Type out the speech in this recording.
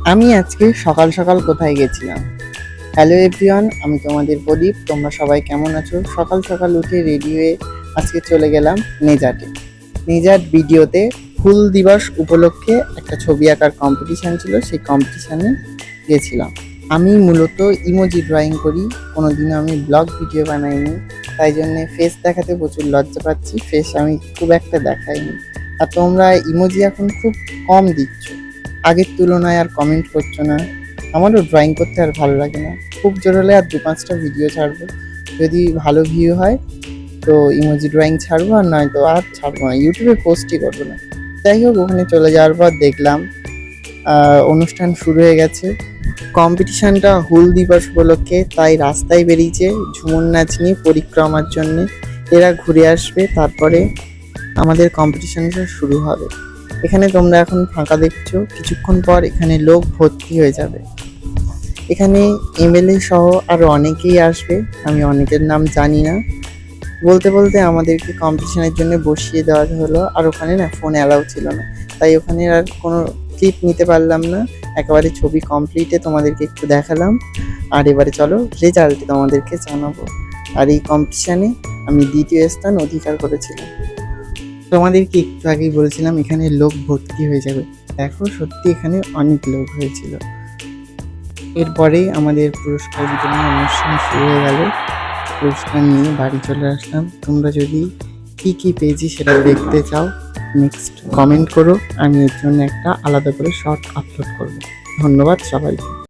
আমি আজকে সকাল সকাল কোথায় গেছিলাম? হ্যালো এভরিওয়ান, আমি তোমাদের প্রদীপ। তোমরা সবাই কেমন আছো? সকাল সকাল উঠে রেডি হয়ে আজকে চলে গেলাম নেজাটে। নেজাট ভিডিওতে হুল দিবস উপলক্ষে একটা ছবি আঁকার কম্পিটিশান ছিল, সেই কম্পিটিশানে গেছিলাম। আমি মূলত ইমোজি ড্রয়িং করি, কোনোদিনও আমি ব্লগ ভিডিও বানাইনি, তাই জন্যে ফেস দেখাতে প্রচুর লজ্জা পাচ্ছি। ফেস আমি খুব একটা দেখাইনি। আর তোমরা ইমোজি এখন খুব কম দিচ্ছ, আগের তুলনায় আর কমেন্ট করছো না। আমারও ড্রয়িং করতে আর ভালো লাগে না। খুব জোর হলে আর 2-5টা ভিডিও ছাড়বো, যদি ভালো ভিউ হয় তো ইমোজি ড্রয়িং ছাড়বো, আর নয়তো আর ছাড়বো না, ইউটিউবে পোস্টই করবো না। যাই হোক, ওখানে চলে যাওয়ার পর দেখলাম অনুষ্ঠান শুরু হয়ে গেছে। কম্পিটিশানটা হুল দিবস উপলক্ষে, তাই রাস্তায় বেরিয়েছে ঝুমুর নাচ নিয়ে পরিক্রমার জন্যে। এরা ঘুরে আসবে, তারপরে আমাদের কম্পিটিশানটা শুরু হবে। এখানে তোমরা এখন ফাঁকা দেখছো, কিছুক্ষণ পর এখানে লোক ভর্তি হয়ে যাবে। এখানে এমএলএ সহ আরো অনেকেই আসবে, আমি অনেকের নাম জানি না। বলতে বলতে আমাদেরকে কম্পিটিশনের জন্য বসিয়ে দেওয়া হলো, আর ওখানে না ফোন অ্যালাউ ছিল না, তাই ওখানে আর কোনো ক্লিপ নিতে পারলাম না। একেবারে ছবি কমপ্লিটে তোমাদেরকে একটু দেখালাম। আর এবারে চলো রেজাল্ট তোমাদেরকে জানাবো। আর এই কম্পিটিশানে আমি দ্বিতীয় স্থান অধিকার করেছিলাম। তোমাদেরকে একটু আগেই বলেছিলাম এখানে লোক ভর্তি হয়ে যাবে, দেখো সত্যি এখানে অনেক লোক হয়েছিল। এরপরেই আমাদের পুরস্কার বিতরণ অনুষ্ঠান শুরু হয়ে গেল। পুরস্কার নিয়ে বাড়ি চলে আসলাম। তোমরা যদি কি পেয়েছি সেটা দেখতে চাও, নেক্সট কমেন্ট করো, আমি এর জন্য একটা আলাদা করে শর্ট আপলোড করব। ধন্যবাদ সবাইকে।